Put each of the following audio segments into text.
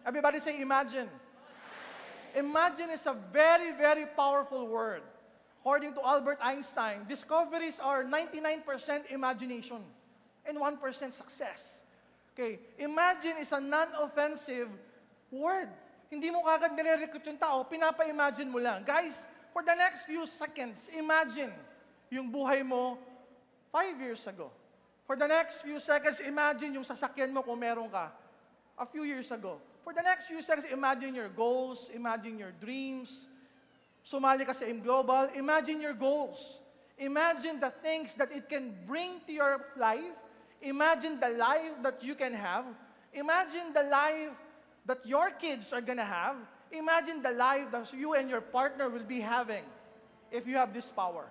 Everybody say imagine. Imagine is a very, very powerful word. According to Albert Einstein, discoveries are 99% imagination and 1% success. Okay, imagine is a non-offensive word. Hindi mo kagad nire-recruit yung tao, pinapa-imagine mo lang. Guys, for the next few seconds, imagine yung buhay mo 5 years ago. For the next few seconds, imagine yung sasakyan mo kung meron ka a few years ago. For the next few seconds, imagine your goals, imagine your dreams. Sumali ka sa AIM Global, imagine your goals. Imagine the things that it can bring to your life. Imagine the life that you can have. Imagine the life that your kids are gonna have. Imagine the life that you and your partner will be having if you have this power.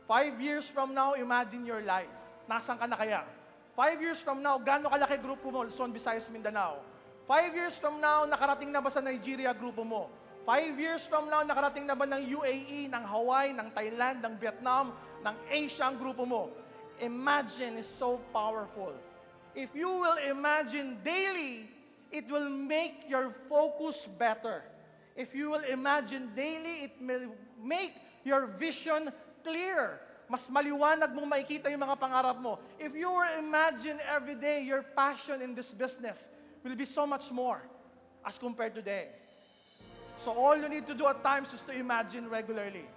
5 years from now, imagine your life. Nasaan ka na kaya? 5 years from now, gaano kalaki grupo mo, Luzon, Visayas, Mindanao? 5 years from now, nakarating na ba sa Nigeria grupo mo? 5 years from now, nakarating na ba ng UAE, ng Hawaii, ng Thailand, ng Vietnam, ng Asia ang grupo mo? Imagine is so powerful. If you will imagine daily, it will make your focus better. If you will imagine daily, it will make your vision clear. Mas maliwanag mong makikita yung mga pangarap mo. If you will imagine every day, your passion in this business will be so much more as compared to today. So all you need to do at times is to imagine regularly.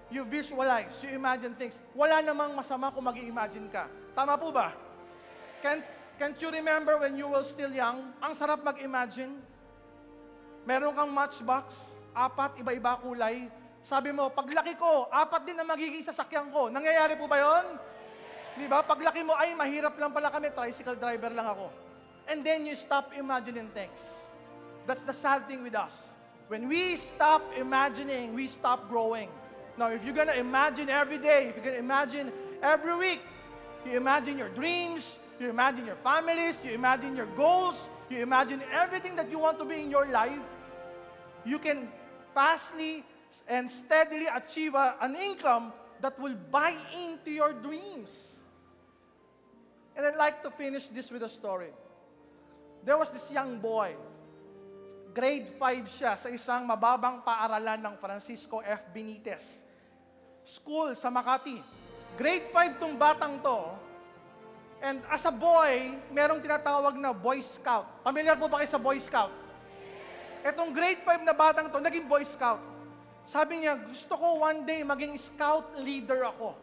You visualize, you imagine things. Wala namang masama kung mag-i-imagine ka. Tama po ba? Can't you remember when you were still young? Ang sarap mag-imagine. Meron kang matchbox, 4, iba-iba kulay. Sabi mo, paglaki ko, 4 din na magiging sasakyan ko. Nangyayari po ba yun? Di ba? Paglaki mo, ay, mahirap lang pala kami, tricycle driver lang ako. And then you stop imagining things. That's the sad thing with us. When we stop imagining, we stop growing. Now, if you're gonna imagine every day, if you're gonna imagine every week, you imagine your dreams, you imagine your families, you imagine your goals, you imagine everything that you want to be in your life, you can fastly and steadily achieve an income that will buy into your dreams. And I'd like to finish this with a story. There was this young boy. Grade 5 siya sa isang mababang paaralan ng Francisco F. Benitez. School sa Makati. Grade 5 tong batang to. And as a boy, merong tinatawag na Boy Scout. Familiar po ba kayo sa Boy Scout? Etong grade 5 na batang to, naging Boy Scout. Sabi niya, gusto ko one day maging scout leader ako.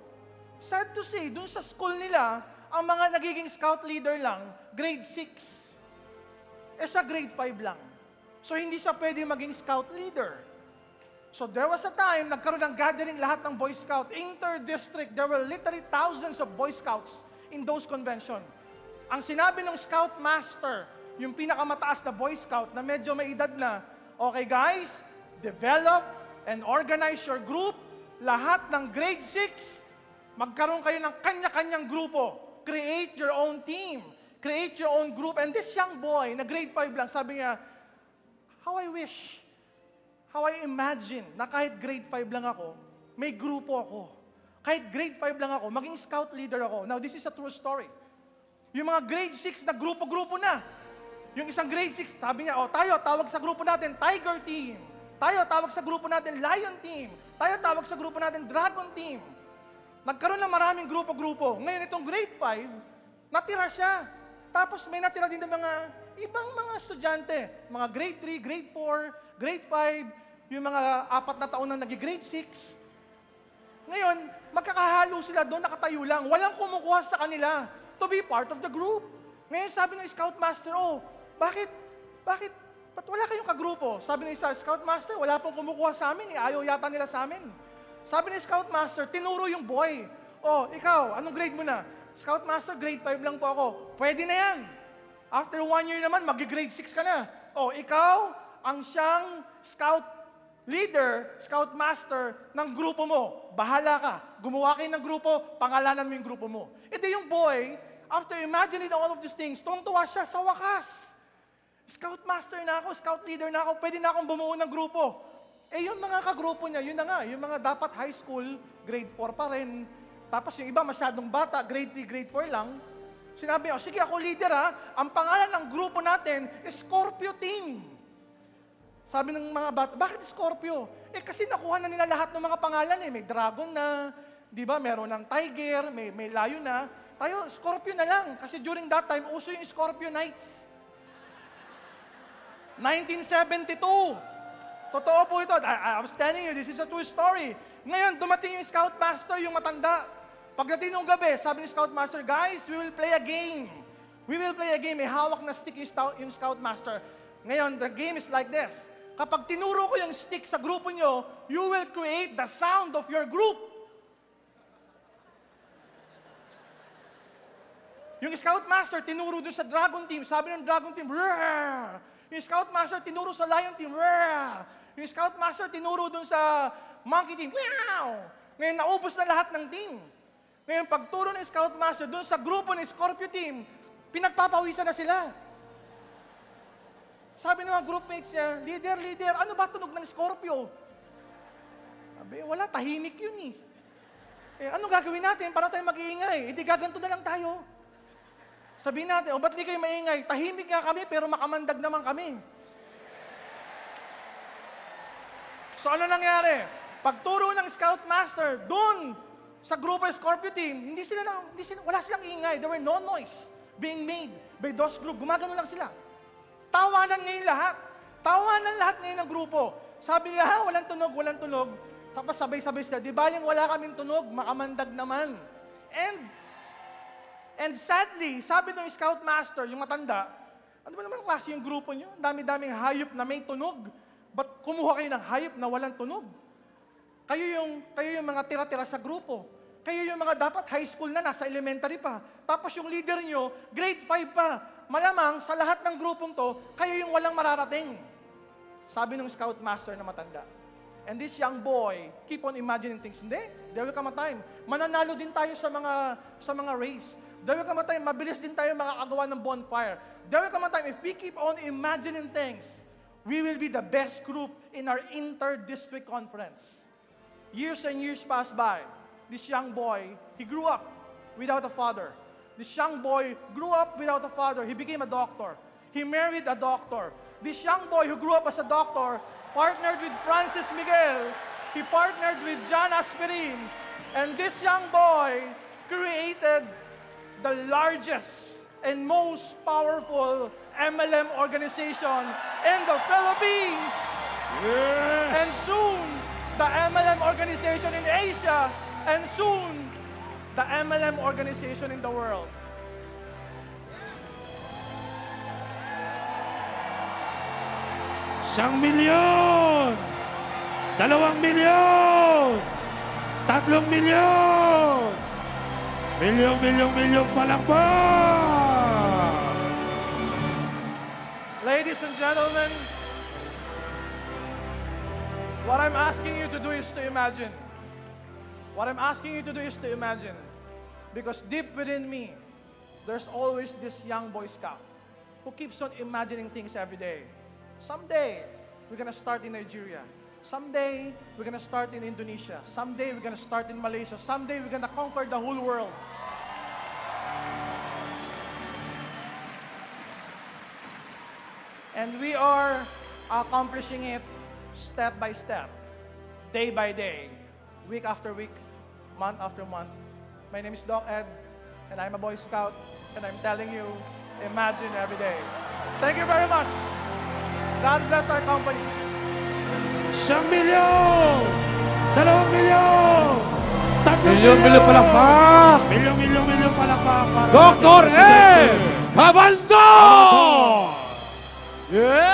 Sad to say, dun sa school nila, ang mga nagiging scout leader lang, grade 6. Eh siya grade 5 lang. So hindi siya pwede maging scout leader. So there was a time, nagkaroon ng gathering lahat ng Boy Scout. Inter-district, there were literally thousands of Boy Scouts in those convention. Ang sinabi ng scout master, yung pinakamataas na Boy Scout na medyo may edad na, okay guys, develop and organize your group. Lahat ng grade 6, magkaroon kayo ng kanya-kanyang grupo. Create your own team. Create your own group. And this young boy, na grade 5 lang, sabi niya, how I wish, how I imagine na kahit grade 5 lang ako, may grupo ako. Kahit grade 5 lang ako, maging scout leader ako. Now, this is a true story. Yung mga grade 6 na grupo-grupo na. Yung isang grade 6, sabi niya, oh, tayo, tawag sa grupo natin, Tiger Team. Tayo, tawag sa grupo natin, Lion Team. Tayo, tawag sa grupo natin, Dragon Team. Nagkaroon ng maraming grupo-grupo. Ngayon, itong grade 5, natira siya. Tapos may natira din ng mga ibang mga estudyante. Mga grade 3, grade 4, grade 5, yung mga 4 na taon na nag-grade 6. Ngayon, magkakahalo sila doon, nakatayo lang. Walang kumukuha sa kanila to be part of the group. Ngayon, sabi ng scout master, oh, bakit wala kayong kagrupo? Sabi ng isa, scout master, wala pong kumukuha sa amin, ayaw yata nila sa amin. Sabi ng scout master, tinuro yung boy. Oh, ikaw, anong grade mo na? Scout master, grade 5 lang po ako. Pwede na yan. After 1 year naman, mag-grade 6 ka na. Oh, ikaw, ang siyang scout leader, scout master ng grupo mo. Bahala ka. Gumawa kayo ng grupo, pangalanan mo yung grupo mo. E di yung boy, after imagining all of these things, tuwang-tuwa siya sa wakas. Scout master na ako, scout leader na ako, pwede na akong bumuo ng grupo. Eh yung mga kagrupo niya, yun na nga, yung mga dapat high school, grade 4 pa rin. Tapos yung iba masyadong bata, grade 3, grade 4 lang. Sinabi, oh, sige ako leader ha, ang pangalan ng grupo natin is Scorpio Team. Sabi ng mga bata, bakit Scorpio? Eh kasi nakuha na nila lahat ng mga pangalan eh. May dragon na, di ba? Meron ng tiger, may lion na. Tayo, Scorpio na lang. Kasi during that time, uso yung Scorpio Knights. 1972. Totoo po ito. I was telling you, this is a true story. Ngayon, dumating yung Scoutmaster, yung matanda. Pagdating ng gabi, sabi ni Scoutmaster, guys, we will play a game. We will play a game. May hawak na stick yung Scoutmaster. Ngayon, the game is like this. Kapag tinuro ko yung stick sa grupo nyo, you will create the sound of your group. Yung Scoutmaster, tinuro doon sa Dragon Team. Sabi ng Dragon Team, Rrrr! Yung Scoutmaster, tinuro sa Lion Team, Rrrr! Yung Scoutmaster, tinuro doon sa Monkey Team, Meow! Ngayon, naubos na lahat ng team. Ngayon, pagturo ng Scoutmaster doon sa grupo ng Scorpio Team, pinagpapawisan na sila. Sabi ng mga groupmates niya, leader, ano ba tunog ng Scorpio? Sabi, wala, tahimik yun eh. Anong gagawin natin para tayo mag-iingay? Hindi gaganto na lang tayo. Sabihin natin, ba't di kayo maingay? Tahimik nga kami, pero makamandag naman kami. So ano nangyari? Pagturo ng Scoutmaster, doon sa grupo Scorpio Team, wala silang ingay. There were no noise being made by those group. Gumagano lang sila. Tawanan ngayon lahat. Tawanan lahat ngayon ng grupo. Sabi nila, walang tunog. Tapos sabay-sabay sila, di ba yung wala kaming tunog, makamandag naman. And sadly, sabi ng Scoutmaster, yung matanda, ano ba naman klase yung grupo nyo? Ang dami-daming hayop na may tunog. Ba't kumuha kayo ng hayop na walang tunog? Kayo yung mga tira-tira sa grupo. Kayo yung mga dapat high school na, nasa elementary pa. Tapos yung leader nyo, grade 5 pa. Malamang, sa lahat ng grupong to, kayo yung walang mararating. Sabi ng Scoutmaster na matanda. And this young boy, keep on imagining things. Hindi, there will come a time. Mananalo din tayo sa mga race. There will come a time, mabilis din tayo makakagawa ng bonfire. There will come a time, if we keep on imagining things, we will be the best group in our inter-district conference. Years and years passed by. This young boy, he grew up without a father. This young boy grew up without a father. He became a doctor. He married a doctor. This young boy who grew up as a doctor partnered with Francis Miguel. He partnered with John Asperin. And this young boy created the largest and most powerful MLM organization in the Philippines. Yes! And soon, the MLM organization in Asia, and soon, the MLM organization in the world. Isang milyon! 2 milyon! 3 milyon! Milyong palakpak! Ladies and gentlemen, what I'm asking you to do is to imagine. What I'm asking you to do is to imagine. Because deep within me, there's always this young Boy Scout who keeps on imagining things every day. Someday, we're gonna start in Nigeria. Someday, we're gonna start in Indonesia. Someday, we're gonna start in Malaysia. Someday, we're gonna conquer the whole world. And we are accomplishing it step by step, day by day, week after week, month after month. My name is Doc Ed, and I'm a Boy Scout, and I'm telling you, imagine every day. Thank you very much. God bless our company. 1 milyon! 2 milyon! 3 Milyon palakpak! Milyon palakpak! para sa Dr. ating presidente. Ed Cabando! Yes!